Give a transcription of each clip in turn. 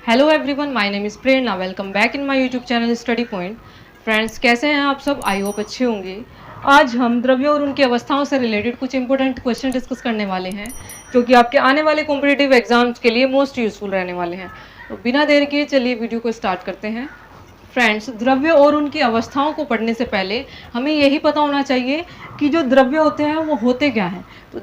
Hello everyone, my name is Prerna. Welcome back in my YouTube channel study point. Friends, कैसे हैं आप सब? I hope अच्छे होंगे। आज हम द्रव्य और उनकी अवस्थाओं से रिलेटेड कुछ इंपॉर्टेंट क्वेश्चन डिस्कस करने वाले हैं जो कि आपके आने वाले कॉम्पिटिटिव एग्जाम्स के लिए मोस्ट यूजफुल रहने वाले हैं। तो बिना देर किए चलिए वीडियो को स्टार्ट करते हैं। फ्रेंड्स, द्रव्य और उनकी अवस्थाओं को पढ़ने से पहले हमें यही पता होना चाहिए कि जो द्रव्य होते हैं वो होते क्या हैं। तो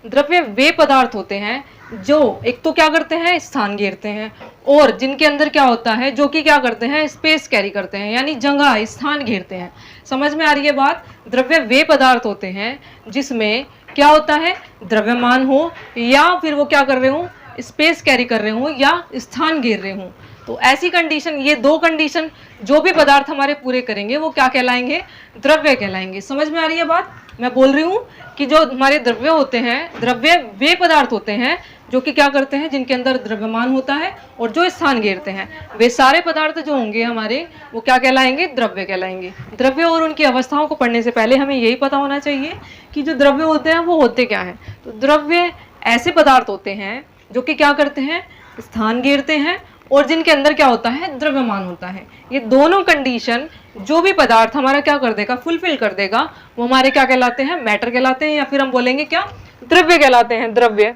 द्रव्य वे पदार्थ होते हैं जो एक तो क्या करते हैं, स्थान घेरते हैं, और जिनके अंदर क्या होता है, जो कि क्या करते हैं, स्पेस कैरी करते हैं, यानी जगह स्थान घेरते हैं। समझ में आ रही है बात? द्रव्य वे पदार्थ होते हैं जिसमें क्या होता है, द्रव्यमान हो या फिर वो क्या कर रहे हो, स्पेस कैरी कर रहे हो या स्थान घेर रहे हो। तो ऐसी कंडीशन, ये दो कंडीशन जो भी पदार्थ हमारे पूरे करेंगे वो क्या कहलाएंगे, द्रव्य कहलाएंगे। समझ में आ रही है बात? मैं बोल रही हूँ कि जो हमारे द्रव्य होते हैं, द्रव्य वे पदार्थ होते हैं जो कि क्या करते हैं, जिनके अंदर द्रव्यमान होता है और जो स्थान घेरते हैं, वे सारे पदार्थ जो होंगे हमारे वो क्या कहलाएंगे, द्रव्य कहलाएंगे। द्रव्य और उनकी अवस्थाओं को पढ़ने से पहले हमें यही पता होना चाहिए कि जो द्रव्य होते हैं वो होते क्या हैं। तो द्रव्य ऐसे पदार्थ होते हैं जो कि क्या करते हैं, स्थान घेरते हैं और जिनके अंदर क्या होता है, द्रव्यमान होता है। ये दोनों कंडीशन जो भी पदार्थ हमारा क्या कर देगा, फुलफिल कर देगा, वो हमारे क्या कहलाते हैं, मैटर कहलाते हैं, या फिर हम बोलेंगे क्या, द्रव्य कहलाते हैं। द्रव्य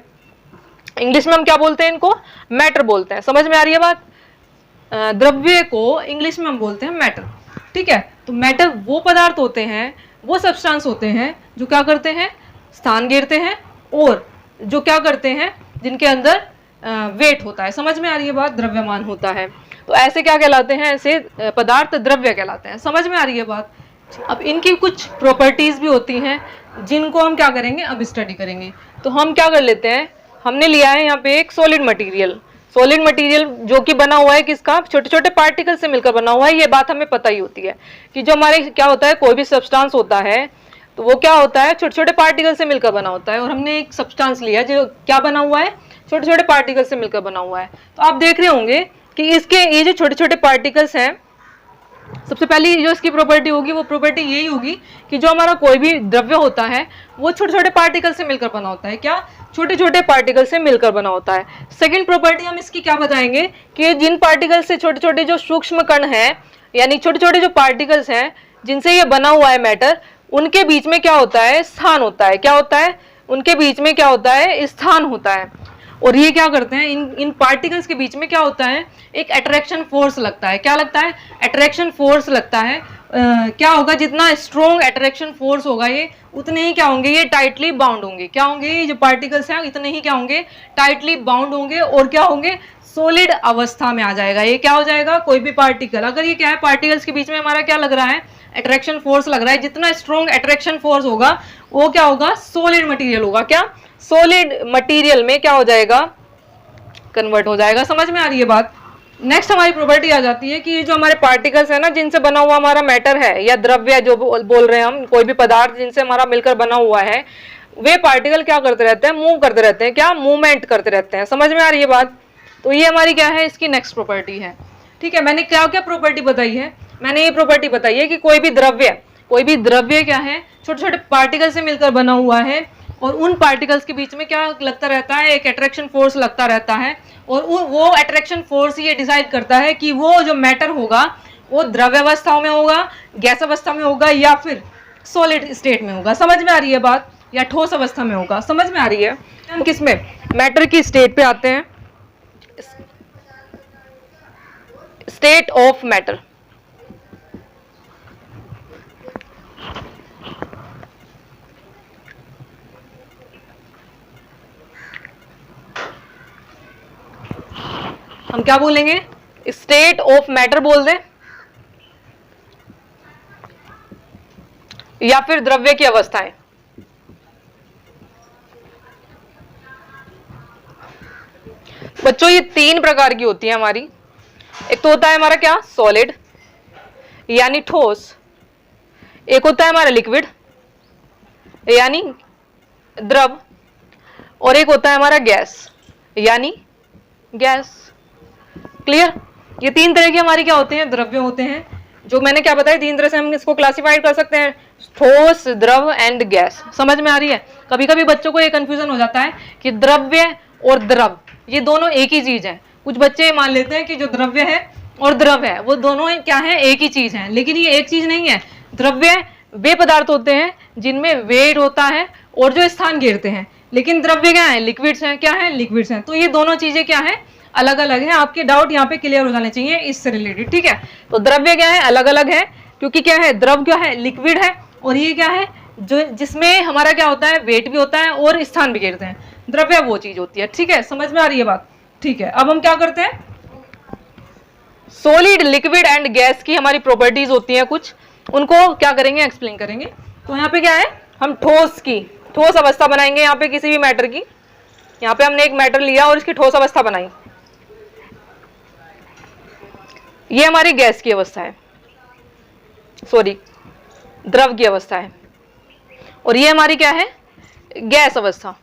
इंग्लिश में हम क्या बोलते हैं, इनको मैटर बोलते हैं। समझ में आ रही है बात? द्रव्य को इंग्लिश में हम बोलते हैं मैटर। ठीक है, तो मैटर वो पदार्थ होते हैं, वो सब्सटेंस होते हैं जो क्या करते हैं, स्थान घेरते हैं और जो क्या करते हैं, जिनके अंदर वेट होता है। समझ में आ रही है बात? द्रव्यमान होता है। तो ऐसे क्या कहलाते हैं, ऐसे पदार्थ द्रव्य कहलाते हैं। समझ में आ रही है बात? अब इनकी कुछ प्रॉपर्टीज भी होती हैं जिनको हम क्या करेंगे, अब स्टडी करेंगे। तो हम क्या कर लेते हैं, हमने लिया है यहाँ पे एक सॉलिड मटेरियल जो कि बना हुआ है किसका, छोटे छोटे पार्टिकल से मिलकर बना हुआ है। ये बात हमें पता ही होती है कि जो हमारे क्या होता है, कोई भी सब्सटेंस होता है तो वो क्या होता है, छोटे छोटे पार्टिकल से मिलकर बना होता है। और हमने एक सब्सटेंस लिया जो क्या बना हुआ है, छोटे छोटे पार्टिकल से मिलकर बना हुआ है। तो आप देख रहे होंगे कि इसके ये जो छोटे छोटे पार्टिकल्स हैं, सबसे पहली जो इसकी प्रॉपर्टी होगी वो प्रॉपर्टी यही होगी कि जो हमारा कोई भी द्रव्य होता है वो छोटे छोटे पार्टिकल से मिलकर बना होता है। क्या? छोटे छोटे पार्टिकल से मिलकर बना होता है। सेकंड प्रॉपर्टी हम इसकी क्या बताएंगे कि जिन पार्टिकल से छोटे छोटे जो सूक्ष्म कण हैं, यानी छोटे छोटे जो पार्टिकल्स हैं जिनसे ये बना हुआ है मैटर, उनके बीच में क्या होता है, स्थान होता है। क्या होता है? उनके बीच में क्या होता है, स्थान होता है। और ये क्या करते हैं, इन पार्टिकल्स के बीच में क्या होता है, एक अट्रैक्शन फोर्स लगता है। क्या लगता है? अट्रैक्शन फोर्स लगता है। क्या होगा, जितना स्ट्रॉन्ग अट्रैक्शन फोर्स होगा ये उतने ही क्या होंगे, ये टाइटली बाउंड होंगे। क्या होंगे, ये जो पार्टिकल्स हैं इतने ही क्या होंगे, टाइटली बाउंड होंगे और क्या होंगे, सॉलिड अवस्था में आ जाएगा। ये क्या हो जाएगा, कोई भी पार्टिकल, अगर ये क्या है, पार्टिकल्स के बीच में हमारा क्या लग रहा है, अट्रैक्शन फोर्स लग रहा है, जितना स्ट्रॉन्ग अट्रैक्शन फोर्स होगा वो क्या होगा, सॉलिड मटेरियल होगा। क्या? सॉलिड मटेरियल में क्या हो जाएगा, कन्वर्ट हो जाएगा। समझ में आ रही है बात? नेक्स्ट हमारी प्रॉपर्टी आ जाती है कि ये जो हमारे पार्टिकल्स है ना, जिनसे बना हुआ हमारा मैटर है या द्रव्य जो बोल रहे हैं हम, कोई भी पदार्थ जिनसे हमारा मिलकर बना हुआ है, वे पार्टिकल क्या करते रहते हैं, मूव करते रहते हैं। क्या? मूवमेंट करते रहते हैं। समझ में आ रही है बात? तो ये हमारी क्या है, इसकी नेक्स्ट प्रॉपर्टी है। ठीक है, मैंने क्या क्या प्रॉपर्टी बताई है, मैंने ये प्रॉपर्टी बताई है कि कोई भी द्रव्य क्या है, छोटे छोटे पार्टिकल से मिलकर बना हुआ है और उन पार्टिकल्स के बीच में क्या लगता रहता है, एक अट्रैक्शन फोर्स लगता रहता है। और वो अट्रैक्शन फोर्स ये डिसाइड करता है कि वो जो मैटर होगा वो द्रव्य अवस्था में होगा, गैस अवस्था में होगा या फिर सॉलिड स्टेट में होगा। समझ में आ रही है बात? या ठोस अवस्था में होगा। समझ में आ रही है? हम किसमें, मैटर की स्टेट पे आते हैं, स्टेट ऑफ मैटर। हम क्या बोलेंगे, स्टेट ऑफ मैटर बोल दें या फिर द्रव्य की अवस्थाएं। बच्चों, ये तीन प्रकार की होती है हमारी। एक तो होता है हमारा क्या, सॉलिड यानी ठोस। एक होता है हमारा लिक्विड यानी द्रव। और एक होता है हमारा गैस यानी गैस। क्लियर? ये तीन तरह की हमारी क्या होते हैं, द्रव्य होते हैं। जो मैंने क्या बताया, तीन तरह से हम इसको क्लासिफाइड कर सकते हैं, ठोस, द्रव एंड गैस। समझ में आ रही है? कभी कभी बच्चों को ये कंफ्यूजन हो जाता है कि द्रव्य और द्रव ये दोनों एक ही चीज है। कुछ बच्चे मान लेते हैं कि जो द्रव्य है और द्रव है वो दोनों क्या है, एक ही चीज है, लेकिन ये एक चीज नहीं है। द्रव्य वे पदार्थ होते हैं जिनमें वेट होता है और जो स्थान घेरते हैं, लेकिन द्रव्य क्या है, लिक्विड्स हैं। क्या है, लिक्विड्स हैं। तो ये दोनों चीजें क्या है, अलग अलग है। आपके डाउट यहाँ पे क्लियर हो जाने चाहिए इससे रिलेटेड, ठीक है। तो द्रव्य क्या है, अलग अलग है, क्योंकि क्या है, द्रव क्या है, लिक्विड है, और ये क्या है, जो जिसमें हमारा क्या होता है, वेट भी होता है और स्थान भी घेरते हैं। द्रव्य वो चीज होती है, ठीक है। समझ में आ रही है बात, ठीक है। अब हम क्या करते हैं, सॉलिड, लिक्विड एंड गैस की हमारी प्रॉपर्टीज होती हैं कुछ, उनको क्या करेंगे, एक्सप्लेन करेंगे। तो यहाँ पे क्या है, हम ठोस अवस्था बनाएंगे यहाँ पे किसी भी मैटर की। यहाँ पे हमने एक मैटर लिया और इसकी ठोस अवस्था बनाई। ये हमारी गैस की अवस्था है, सॉरी द्रव की अवस्था है, और ये हमारी क्या है, गैस अवस्था,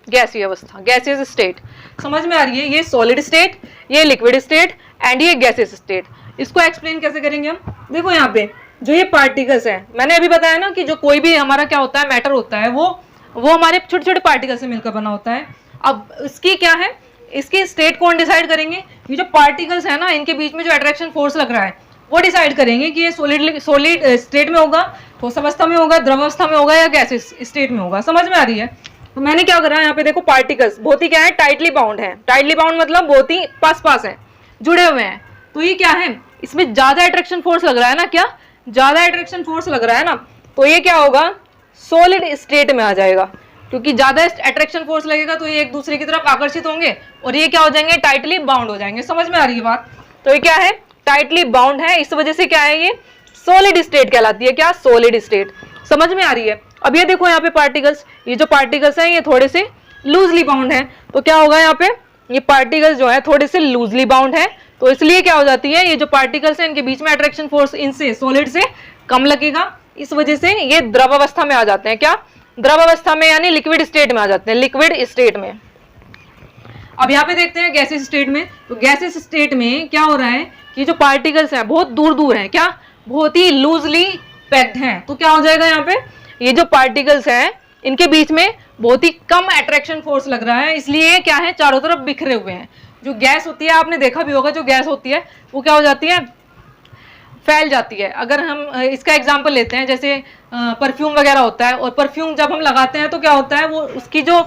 गैसीय अवस्था, गैसियस स्टेट। समझ में आ रही है, ये सॉलिड स्टेट, ये लिक्विड स्टेट एंड ये गैसियस स्टेट। इसको एक्सप्लेन कैसे करेंगे हम, देखो यहाँ पे जो ये पार्टिकल्स हैं, मैंने अभी बताया ना कि जो कोई भी हमारा क्या होता है, मैटर होता है, वो हमारे छोटे छोटे पार्टिकल से मिलकर बना होता है। अब इसकी क्या है, इसकी स्टेट कौन डिसाइड करेंगे, ये जो पार्टिकल्स है ना, इनके बीच में जो अट्रैक्शन फोर्स लग रहा है वो डिसाइड करेंगे कि ये सॉलिड स्टेट में होगा, ठोस अवस्था में होगा, द्रव अवस्था में होगा, या गैसियस स्टेट में होगा। समझ में आ रही है। तो मैंने क्या करा, यहाँ पे देखो पार्टिकल्स बहुत ही क्या है, टाइटली बाउंड है। टाइटली बाउंड मतलब बहुत ही पास है, जुड़े हुए हैं। तो ये क्या है, इसमें ज्यादा अट्रैक्शन फोर्स लग रहा है ना, क्या ज्यादा अट्रैक्शन फोर्स लग रहा है ना, तो ये क्या होगा, सॉलिड स्टेट में आ जाएगा, क्योंकि ज्यादा अट्रैक्शन फोर्स लगेगा तो ये एक दूसरे की तरफ आकर्षित होंगे और ये क्या हो जाएंगे, टाइटली बाउंड हो जाएंगे। समझ में आ रही है बात। तो ये क्या है, टाइटली बाउंड है, इस वजह से क्या है, ये सॉलिड स्टेट कहलाती है। क्या, सॉलिड स्टेट। समझ में आ रही है। अब ये देखो यहाँ पे पार्टिकल्स, ये जो पार्टिकल्स हैं ये थोड़े से लूजली बाउंड है, तो क्या होगा, यहाँ पे ये पार्टिकल्स जो है थोड़े से लूजली बाउंड है, तो इसलिए क्या हो जाती है, ये जो पार्टिकल्स हैं इनके बीच में अट्रैक्शन फोर्स इनसे सॉलिड से कम लगेगा, इस वजह से ये द्रव अवस्था में आ जाते हैं। क्या, द्रव अवस्था में, यानी लिक्विड स्टेट में आ जाते हैं, लिक्विड स्टेट में। अब यहाँ पे देखते हैं गैसेस स्टेट में। तो गैसेस स्टेट में क्या हो रहा है कि जो पार्टिकल्स हैं बहुत दूर दूर हैं, क्या बहुत ही लूजली पैक्ड हैं। तो क्या हो जाएगा, यहाँ पे ये जो पार्टिकल्स हैं इनके बीच में बहुत ही कम अट्रैक्शन फोर्स लग रहा है, इसलिए क्या है, चारों तरफ बिखरे हुए हैं। जो गैस होती है, आपने देखा भी होगा, जो गैस होती है वो क्या हो जाती है, फैल जाती है। अगर हम इसका एग्जांपल लेते हैं, जैसे परफ्यूम वगैरह होता है, और परफ्यूम जब हम लगाते हैं तो क्या होता है, वो उसकी जो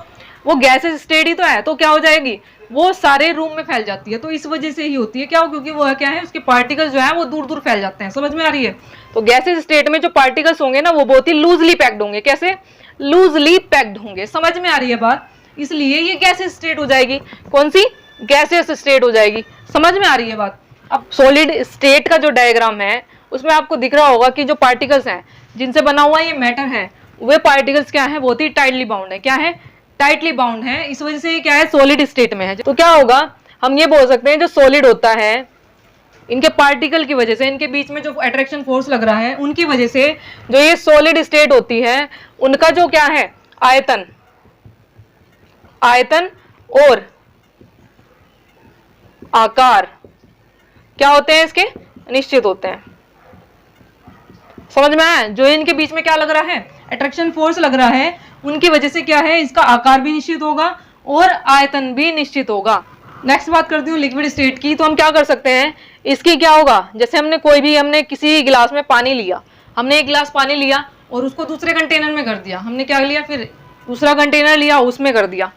वो गैसेस स्टेट ही तो है, तो क्या हो जाएगी, वो सारे रूम में फैल जाती है। तो इस वजह से ही होती है, क्या, क्योंकि वो क्या है, उसके पार्टिकल्स जो है वो दूर दूर फैल जाते हैं। समझ में आ रही है। तो गैसेस स्टेट में जो पार्टिकल्स होंगे ना, वो बहुत ही लूजली पैक्ड होंगे। कैसे, लूजली पैक्ड होंगे। समझ में आ रही है बात। इसलिए ये गैसेस स्टेट हो जाएगी। कौन सी, गैसेस स्टेट हो जाएगी। समझ में आ रही है बात। अब सॉलिड स्टेट का जो डायग्राम है उसमें आपको दिख रहा होगा कि जो पार्टिकल्स हैं जिनसे बना हुआ ये मैटर है, वे पार्टिकल्स क्या है, बहुत ही टाइटली बाउंड है। क्या है, टाइटली बाउंड है, इस वजह से ये क्या है, सॉलिड स्टेट में है। तो क्या होगा, हम ये बोल सकते हैं जो सॉलिड होता है, इनके पार्टिकल की वजह से, इनके बीच में जो अट्रैक्शन फोर्स लग रहा है उनकी वजह से जो ये सॉलिड स्टेट होती है, उनका जो क्या है, आयतन, आयतन और आकार क्या होते हैं, इसके निश्चित होते हैं। समझ में आया। जो इनके बीच में क्या लग रहा है, अट्रैक्शन फोर्स लग रहा है, उनकी वजह से क्या है, इसका आकार भी निश्चित होगा और आयतन भी निश्चित होगा। नेक्स्ट बात करती हूँ लिक्विड स्टेट की। तो हम क्या कर सकते हैं, इसकी क्या होगा, जैसे हमने किसी गिलास में पानी लिया, हमने एक गिलास पानी लिया और उसको दूसरे कंटेनर में कर दिया, हमने क्या लिया, फिर दूसरा कंटेनर लिया, उसमें कर दिया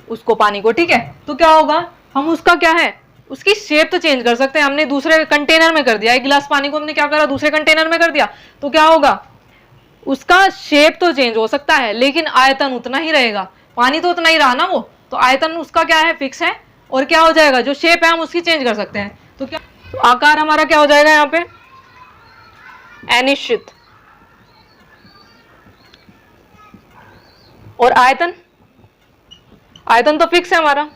उसको पानी को, ठीक है। तो क्या होगा, हम उसका क्या है, उसकी शेप तो चेंज कर सकते हैं। हमने दूसरे कंटेनर में कर दिया, एक गिलास पानी को हमने क्या करा, दूसरे कंटेनर में कर दिया, तो क्या होगा, उसका शेप तो चेंज हो सकता है लेकिन आयतन उतना ही रहेगा। पानी तो उतना ही रहा ना वो, तो आयतन उसका क्या है, फिक्स है। और क्या हो जाएगा, जो शेप है हम उसकी चेंज कर सकते हैं। तो क्या, तो आकार हमारा क्या हो जाएगा यहाँ पे, अनिश्चित। और आयतन, आयतन तो फिक्स है हमारा,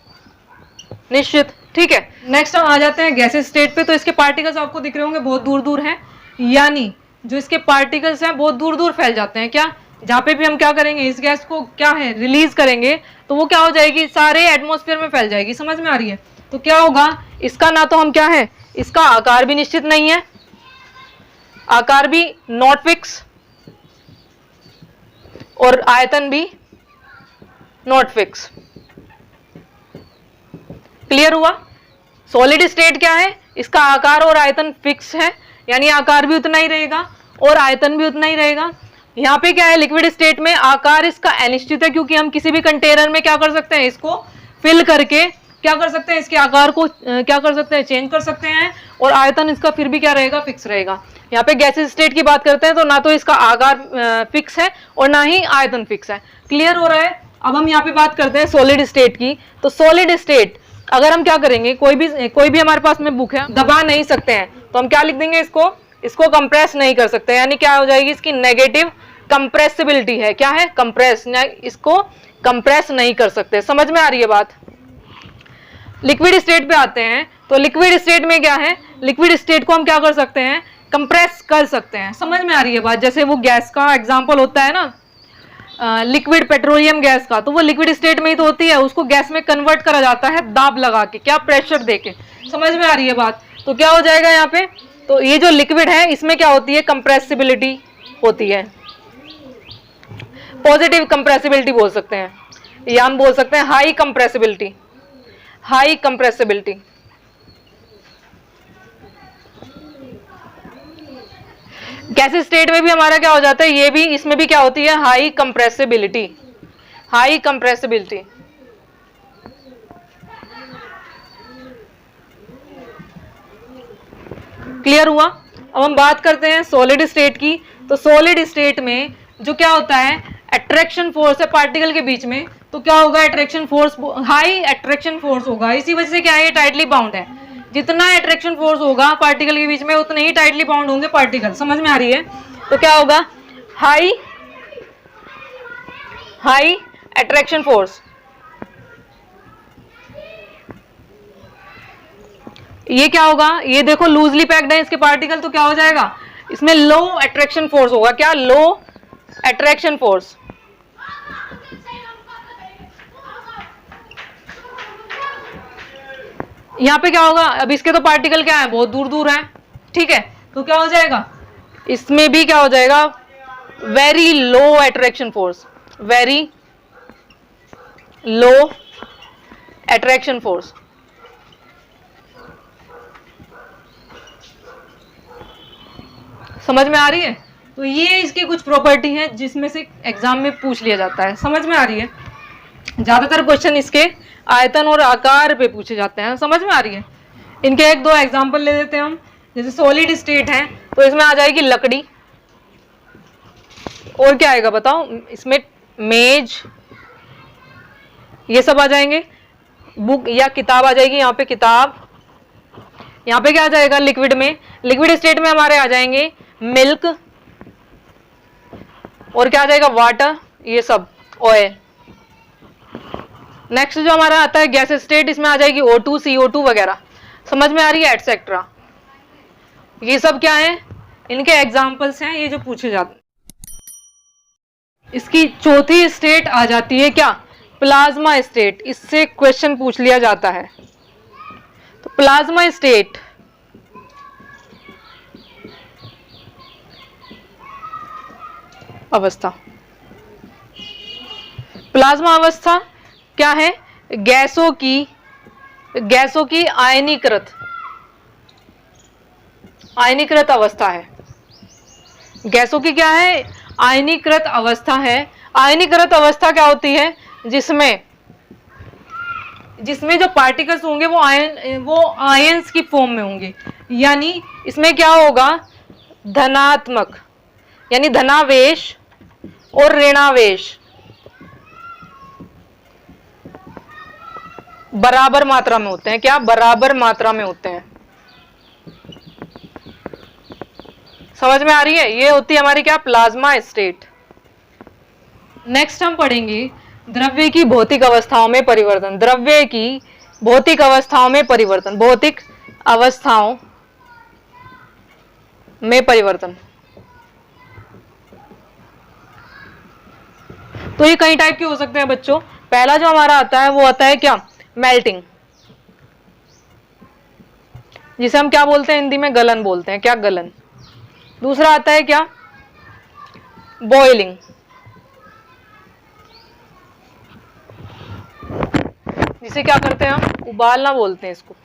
निश्चित, ठीक है। नेक्स्ट हम आ जाते हैं गैसेस स्टेट पे। तो इसके पार्टिकल्स आपको दिख रहे होंगे बहुत दूर दूर हैं, यानी जो इसके पार्टिकल्स हैं बहुत दूर दूर फैल जाते हैं। क्या, जहां पे भी हम क्या करेंगे, इस गैस को क्या है, रिलीज करेंगे, तो वो क्या हो जाएगी, सारे एटमॉस्फेयर में फैल जाएगी। समझ में आ रही है। तो क्या होगा, इसका ना तो हम क्या है, इसका आकार भी निश्चित नहीं है, आकार भी नॉट फिक्स, और आयतन भी नॉट फिक्स। क्लियर हुआ। सॉलिड स्टेट क्या है, इसका आकार और आयतन फिक्स है, यानी आकार भी उतना ही रहेगा और आयतन भी उतना ही रहेगा। यहाँ पे क्या है, लिक्विड स्टेट में आकार इसका अनिश्चित है, क्योंकि हम किसी भी कंटेनर में क्या कर सकते हैं, इसको फिल करके क्या कर सकते हैं, इसके आकार को क्या कर सकते हैं, चेंज कर सकते हैं, और आयतन इसका फिर भी क्या रहेगा, फिक्स रहेगा। यहाँ पे गैसेस स्टेट की बात करते हैं तो ना तो इसका आकार फिक्स है और ना ही आयतन फिक्स है। क्लियर हो रहा है। अब हम यहाँ पे बात करते हैं सॉलिड स्टेट की। तो सॉलिड स्टेट अगर हम क्या करेंगे, कोई भी हमारे पास में बुक है, दबा नहीं सकते हैं, तो हम क्या लिख देंगे, इसको कंप्रेस नहीं कर सकते, यानी क्या हो जाएगी, इसकी नेगेटिव कंप्रेसिबिलिटी है। क्या है, कंप्रेस, इसको कंप्रेस नहीं कर सकते। समझ में आ रही है बात। लिक्विड स्टेट पे आते हैं, तो लिक्विड स्टेट में क्या है, लिक्विड स्टेट को हम क्या कर सकते हैं, कंप्रेस कर सकते हैं। समझ में आ रही है बात। जैसे वो गैस का एग्जांपल होता है ना, लिक्विड पेट्रोलियम गैस का, तो वो लिक्विड स्टेट में ही तो होती है, उसको गैस में कन्वर्ट करा जाता है दाब लगा के, क्या, प्रेशर देके। समझ में आ रही है बात। तो क्या हो जाएगा यहाँ पे, तो ये जो लिक्विड है इसमें क्या होती है, कंप्रेसिबिलिटी होती है, पॉजिटिव कंप्रेसिबिलिटी बोल सकते हैं, या हम बोल सकते हैं high compressibility, high compressibility. Gas state में भी हमारा क्या हो जाता है, ये भी, इसमें भी क्या होती है, high compressibility, high compressibility. Clear हुआ। अब हम बात करते हैं सॉलिड स्टेट की। तो सॉलिड स्टेट में जो क्या होता है, अट्रैक्शन फोर्स है पार्टिकल के बीच में, तो क्या होगा, attraction force, high attraction force होगा। इसी वजह से क्या है, ये टाइटली बाउंड है। जितना अट्रैक्शन फोर्स होगा पार्टिकल के बीच में, उतने ही टाइटली बाउंड होंगे पार्टिकल। समझ में आ रही है। तो क्या होगा, हाई अट्रैक्शन फोर्स। ये क्या होगा, ये देखो लूजली पैक्ड है इसके पार्टिकल, तो क्या हो जाएगा, इसमें लो अट्रैक्शन फोर्स होगा। क्या, लो अट्रैक्शन फोर्स। यहाँ पे क्या होगा, अब इसके तो पार्टिकल क्या है, बहुत दूर दूर है, ठीक है, तो क्या हो जाएगा, इसमें भी क्या हो जाएगा, very low attraction force, very low attraction force. समझ में आ रही है। तो ये इसकी कुछ प्रॉपर्टी है जिसमें से एग्जाम में पूछ लिया जाता है। समझ में आ रही है। ज्यादातर क्वेश्चन इसके आयतन और आकार पे पूछे जाते हैं। समझ में आ रही है। इनके एक दो एग्जाम्पल ले लेते हैं हम। जैसे सॉलिड स्टेट है तो इसमें आ जाएगी लकड़ी, और क्या आएगा बताओ, इसमें मेज, ये सब आ जाएंगे। बुक या किताब आ जाएगी, यहाँ पे किताब। यहाँ पे क्या आ जाएगा, लिक्विड में, लिक्विड स्टेट में हमारे आ जाएंगे मिल्क, और क्या आ जाएगा, वाटर, ये सब, ऑयल। नेक्स्ट जो हमारा आता है गैस स्टेट, इसमें आ जाएगी O2, CO2 वगैरह। समझ में आ रही है, एटसेट्रा। ये सब क्या है, इनके एग्जाम्पल्स हैं, ये जो पूछे जाते हैं। इसकी चौथी स्टेट आ जाती है क्या, प्लाज्मा स्टेट। इससे क्वेश्चन पूछ लिया जाता है। तो प्लाज्मा स्टेट अवस्था, प्लाज्मा अवस्था क्या है, गैसों की आयनीकृत अवस्था है। गैसों की क्या है, आयनीकृत अवस्था है। आयनीकृत अवस्था क्या होती है, जिसमें जो पार्टिकल्स होंगे वो आयंस की फॉर्म में होंगे। यानी इसमें क्या होगा, धनात्मक यानी धनावेश और ऋणावेश बराबर मात्रा में होते हैं। क्या, बराबर मात्रा में होते हैं। समझ में आ रही है। ये होती है हमारी क्या, प्लाज्मा स्टेट। नेक्स्ट हम पढ़ेंगे द्रव्य की भौतिक अवस्थाओं में परिवर्तन। द्रव्य की भौतिक अवस्थाओं में परिवर्तन, भौतिक अवस्थाओं में परिवर्तन। तो ये कई टाइप के हो सकते हैं बच्चों। पहला जो हमारा आता है वो आता है क्या, मेल्टिंग, जिसे हम क्या बोलते हैं हिंदी में, गलन बोलते हैं। क्या, गलन। दूसरा आता है क्या, बॉइलिंग, जिसे क्या करते हैं हम, उबालना बोलते हैं इसको।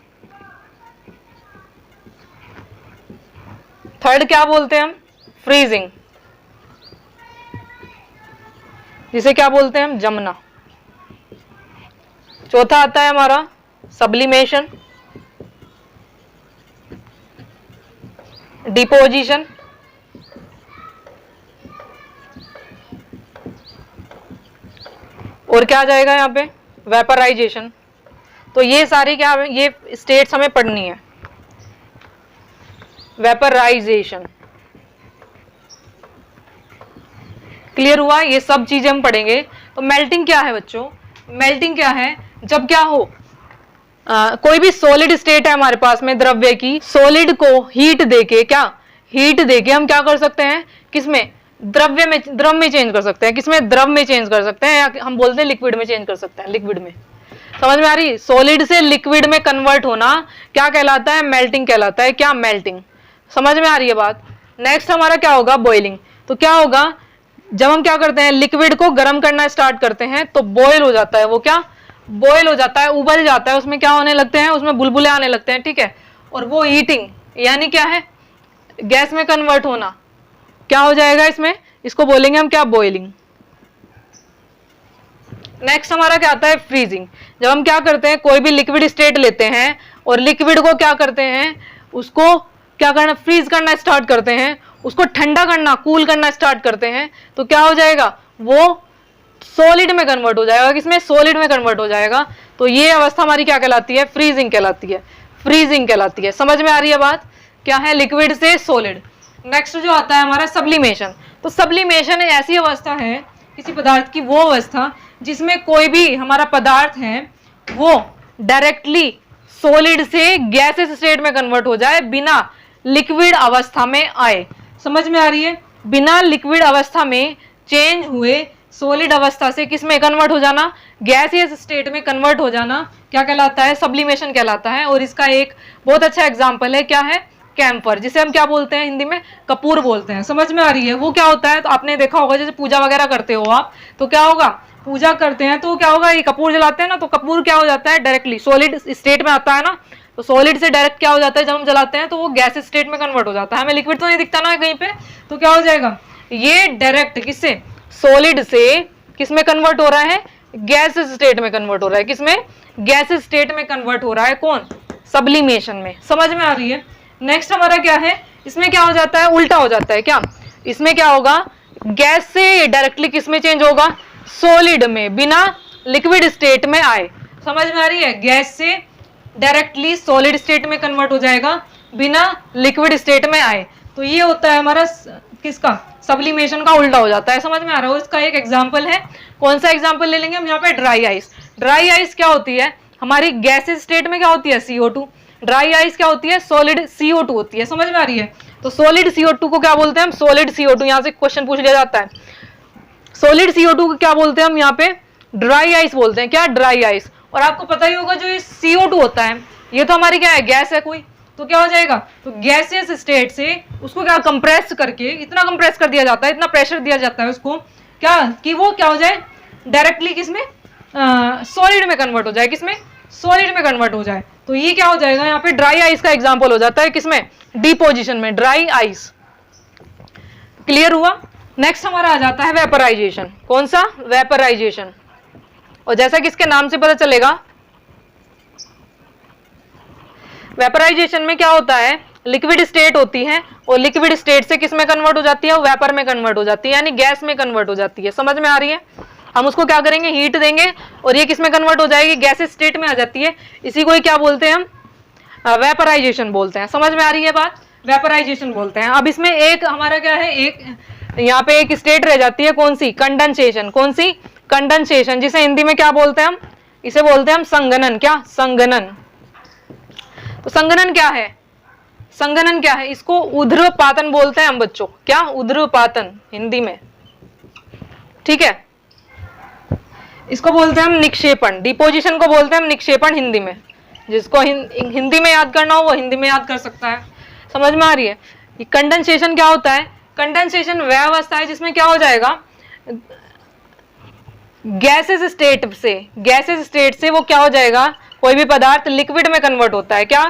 थर्ड क्या बोलते हैं हम, फ्रीजिंग, जिसे क्या बोलते हैं हम, जमना। चौथा आता है हमारा सब्लिमेशन, डिपोजिशन, और क्या आ जाएगा यहाँ पे, वेपराइजेशन। तो ये सारी क्या, ये स्टेट्स हमें पढ़नी है। वेपराइजेशन क्लियर हुआ, ये सब चीजें हम पढ़ेंगे। तो मेल्टिंग क्या है बच्चों, मेल्टिंग क्या है, जब क्या हो, कोई भी सॉलिड स्टेट है हमारे पास में द्रव्य की, सॉलिड को हीट देके, क्या हीट देके हम क्या कर सकते हैं, किसमें, द्रव्य में, द्रव में चेंज कर सकते हैं, किसमें, द्रव में चेंज कर सकते हैं, या हम बोलते हैं लिक्विड में चेंज कर सकते हैं, लिक्विड में। समझ में आ रही, सॉलिड से लिक्विड में कन्वर्ट होना क्या कहलाता है, मेल्टिंग कहलाता है। क्या, मेल्टिंग। समझ में आ रही है बात। नेक्स्ट हमारा क्या होगा, बॉइलिंग। तो क्या होगा, जब हम क्या करते हैं, लिक्विड को गर्म करना स्टार्ट करते हैं तो बॉयल हो जाता है, वो क्या, बॉयल हो जाता है, उबल जाता है, उसमें क्या होने लगते हैं, उसमें बुलबुले आने लगते हैं, ठीक है। और वो हीटिंग यानी क्या है, गैस में कन्वर्ट होना, क्या हो जाएगा इसमें, इसको बोलेंगे हम क्या, बॉइलिंग। नेक्स्ट हमारा क्या आता है, फ्रीजिंग। जब हम क्या करते हैं, कोई भी लिक्विड स्टेट लेते हैं और लिक्विड को क्या करते हैं, उसको क्या करना, फ्रीज करना स्टार्ट करते हैं, उसको ठंडा करना, कूल करना स्टार्ट करते हैं, तो क्या हो जाएगा, वो सॉलिड में कन्वर्ट हो जाएगा, किसमें, सॉलिड में कन्वर्ट हो जाएगा। तो ये अवस्था हमारी क्या कहलाती है, फ्रीजिंग कहलाती है, फ्रीजिंग कहलाती है। समझ में आ रही है बात, क्या है, लिक्विड से सॉलिड। नेक्स्ट जो आता है हमारा सब्लिमेशन। तो सब्लिमेशन ऐसी अवस्था है किसी पदार्थ की, वो अवस्था जिसमें कोई भी हमारा पदार्थ है वो डायरेक्टली सॉलिड से गैसेस स्टेट में कन्वर्ट हो जाए, बिना लिक्विड अवस्था में आए। समझ में आ रही है, बिना लिक्विड अवस्था में चेंज हुए सॉलिड अवस्था से किस में कन्वर्ट हो जाना, गैसियस स्टेट में कन्वर्ट हो जाना, क्या कहलाता है, सब्लिमेशन कहलाता है। और इसका एक बहुत अच्छा एग्जांपल है, क्या है, कैम्फर, जिसे हम क्या बोलते हैं हिंदी में, कपूर बोलते हैं। समझ में आ रही है, वो क्या होता है, तो आपने देखा होगा जैसे पूजा वगैरह करते हो आप, तो क्या होगा, पूजा करते हैं तो क्या होगा, ये कपूर जलाते हैं ना, तो कपूर क्या हो जाता है, डायरेक्टली सॉलिड स्टेट में आता है ना, तो सॉलिड से डायरेक्ट क्या हो जाता है, जब हम जलाते हैं तो वो गैस स्टेट में कन्वर्ट हो जाता है, हमें लिक्विड तो नहीं दिखता ना कहीं पे, तो क्या हो जाएगा, ये डायरेक्ट किससे, सॉलिड से किस में कन्वर्ट हो रहा है, गैस स्टेट में कन्वर्ट हो रहा है, किसमें, गैस स्टेट में कन्वर्ट हो रहा है, कौन, सब्लिमेशन में। समझ में आ रही है। नेक्स्ट हमारा क्या है, इसमें क्या हो जाता है, उल्टा हो जाता है, क्या, इसमें क्या होगा, गैस से डायरेक्टली किस में चेंज होगा, सॉलिड में, बिना लिक्विड स्टेट में आए। समझ में आ रही है, गैस से डायरेक्टली सॉलिड स्टेट में कन्वर्ट हो जाएगा, बिना लिक्विड स्टेट में आए। तो ये होता है हमारा किसका, सब्लिमेशन का उल्टा हो जाता है। समझ में आ रहा है। इसका एक एग्जांपल है, कौन सा एग्जांपल ले लेंगे हम यहाँ पे, ड्राई आइस। ड्राई आइस क्या होती है, हमारी गैसेस स्टेट में क्या होती है, CO2। ड्राई आइस क्या होती है, सॉलिड CO2 होती है। समझ में आ रही है। तो सॉलिड CO2 को क्या बोलते हैं हम, सॉलिड CO2। यहाँ से क्वेश्चन पूछ लिया जाता है, सॉलिड CO2 को क्या बोलते हैं हम, यहाँ पे ड्राई आइस बोलते हैं। क्या, ड्राई आइस। और आपको पता ही होगा जो ये CO2 होता है, ये तो हमारी क्या है, गैस है कोई, तो क्या हो जाएगा, तो गैसियस स्टेट से उसको क्या कंप्रेस करके, इतना कंप्रेस कर दिया जाता है, इतना प्रेशर दिया जाता है उसको, क्या कि वो क्या हो जाए, डायरेक्टली किसमें, सॉलिड में कन्वर्ट हो जाए, किसमें, सॉलिड में कन्वर्ट हो जाए। तो ये क्या हो जाएगा, यहाँ पे ड्राई आइस का एग्जाम्पल हो जाता है, किसमें, डिपोजिशन में, ड्राई आइस। क्लियर हुआ। नेक्स्ट हमारा आ जाता है वेपराइजेशन। कौन सा, वेपराइजेशन। और जैसा कि इसके नाम से पता चलेगा, वेपराइजेशन में क्या होता है, लिक्विड स्टेट होती है और लिक्विड स्टेट से किस में कन्वर्ट हो जाती है, वो वेपर में कन्वर्ट हो जाती है, यानी गैस में कन्वर्ट हो जाती है। समझ में आ रही है। हम उसको क्या करेंगे, हीट देंगे और ये किस में कन्वर्ट हो जाएगी, गैस स्टेट में आ जाती है। इसी को ही क्या बोलते हैं हम, वेपराइजेशन बोलते हैं। समझ में आ रही है बात, वेपराइजेशन बोलते हैं। अब इसमें एक हमारा क्या है, एक यहाँ पे एक स्टेट रह जाती है, कौन सी, कंडेंसेशन। कौन सी, कंडेंसेशन, जिसे हिंदी में क्या बोलते हैं हम, इसे बोलते हैं हम संघनन। क्या, संघनन। तो संघनन क्या है, संघनन क्या है, इसको ऊर्ध्वपातन बोलते हैं हम बच्चों। क्या, ऊर्ध्वपातन हिंदी में, ठीक है। इसको बोलते हैं हम निक्षेपण। डिपोजिशन को बोलते हैं हम निक्षेपण हिंदी में। जिसको हिंदी में याद करना हो वो हिंदी में याद कर सकता है। समझ में आ रही है। कंडेंसेशन क्या होता है, कंडेंसेशन वह अवस्था है जिसमें क्या हो जाएगा, गैसेस स्टेट से वो क्या हो जाएगा, कोई भी पदार्थ लिक्विड में कन्वर्ट होता है। क्या,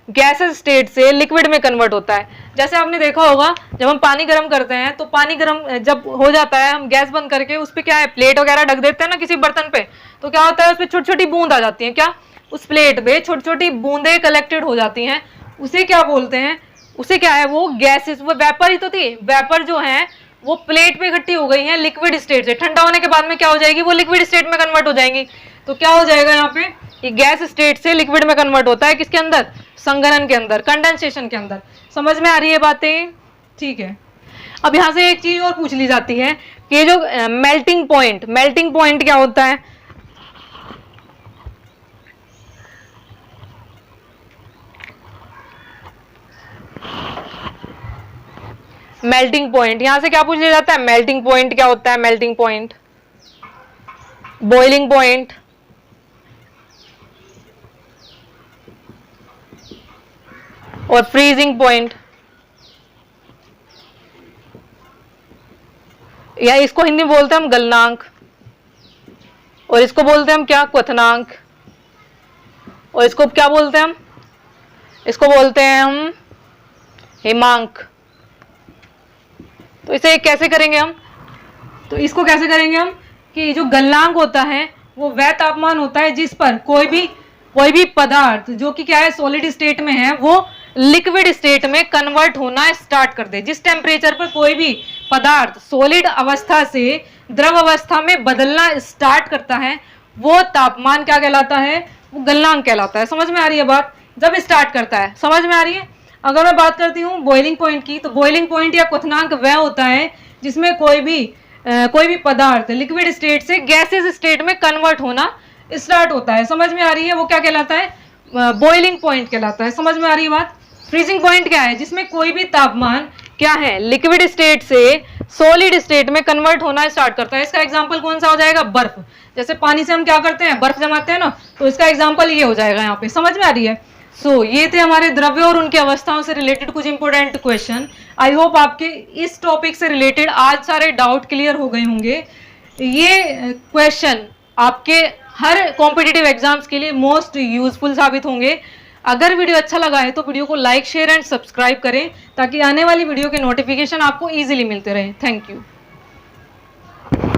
गैसेस स्टेट से लिक्विड में कन्वर्ट होता है। जैसे आपने देखा होगा जब हम पानी गर्म करते हैं तो पानी गर्म जब हो जाता है, हम गैस बंद करके उस पर क्या है, प्लेट वगैरह ढक देते हैं ना किसी बर्तन पे, तो क्या होता है, उस पर छोटी छोटी बूंद आ जाती है। क्या, उस प्लेट पे छोटी छोटी बूंदें कलेक्टेड हो जाती हैं, उसे क्या बोलते हैं, उसे क्या है, वो गैसेस, वो वेपर ही तो थी, वेपर जो है वो प्लेट पे इकट्ठी हो गई है लिक्विड स्टेट से, ठंडा होने के बाद में क्या हो जाएगी, वो लिक्विड स्टेट में कन्वर्ट हो जाएंगी। तो क्या हो जाएगा यहाँ पे, ये गैस स्टेट से लिक्विड में कन्वर्ट होता है, किसके अंदर, संघनन के अंदर, कंडेंसेशन के अंदर। समझ में आ रही है बातें? ठीक है। अब यहां से एक चीज और पूछ ली जाती है कि ये जो मेल्टिंग पॉइंट क्या होता है। मेल्टिंग पॉइंट, यहां से क्या पूछ लिया जाता है, मेल्टिंग पॉइंट क्या होता है, मेल्टिंग पॉइंट, बॉइलिंग पॉइंट, और फ्रीजिंग पॉइंट, या इसको हिंदी में बोलते हैं हम गलनांक, और इसको बोलते हैं हम क्या, क्वथनांक, और इसको क्या बोलते हैं हम, इसको बोलते हैं हम हिमांक। तो इसे कैसे करेंगे हम, तो इसको कैसे करेंगे हम कि जो गलनांक होता है वो वह तापमान होता है जिस पर कोई भी पदार्थ जो कि क्या है, सॉलिड स्टेट में है, वो लिक्विड स्टेट में कन्वर्ट होना स्टार्ट कर दे। जिस टेम्परेचर पर कोई भी पदार्थ सॉलिड अवस्था से द्रव अवस्था में बदलना स्टार्ट करता है वो तापमान क्या कहलाता है, वो गलनांक कहलाता है। समझ में आ रही है बात, जब स्टार्ट करता है, समझ में आ रही है। अगर मैं बात करती हूँ बॉइलिंग पॉइंट की, तो बॉइलिंग पॉइंट या क्वथनांक वह होता है जिसमें कोई भी पदार्थ लिक्विड स्टेट से गैसेस स्टेट में कन्वर्ट होना स्टार्ट होता है। समझ में आ रही है, वो क्या कहलाता है, बॉइलिंग पॉइंट कहलाता है। समझ में आ रही है बात। फ्रीजिंग पॉइंट क्या है, जिसमें कोई भी तापमान क्या है, लिक्विड स्टेट से सॉलिड स्टेट में कन्वर्ट होना स्टार्ट करता है। इसका एग्जांपल कौन सा हो जाएगा, बर्फ। जैसे पानी से हम क्या करते हैं, बर्फ जमाते हैं ना, तो इसका एग्जांपल ये हो जाएगा यहाँ पे। समझ में आ रही है। ये थे हमारे द्रव्य और उनकी अवस्थाओं से रिलेटेड कुछ इंपोर्टेंट क्वेश्चन। आई होप आपके इस टॉपिक से रिलेटेड आज सारे डाउट क्लियर हो गए होंगे। ये क्वेश्चन आपके हर कॉम्पिटिटिव एग्जाम्स के लिए मोस्ट यूजफुल साबित होंगे। अगर वीडियो अच्छा लगा है तो वीडियो को लाइक, शेयर एंड सब्सक्राइब करें ताकि आने वाली वीडियो के नोटिफिकेशन आपको इजीली मिलते रहे। Thank you.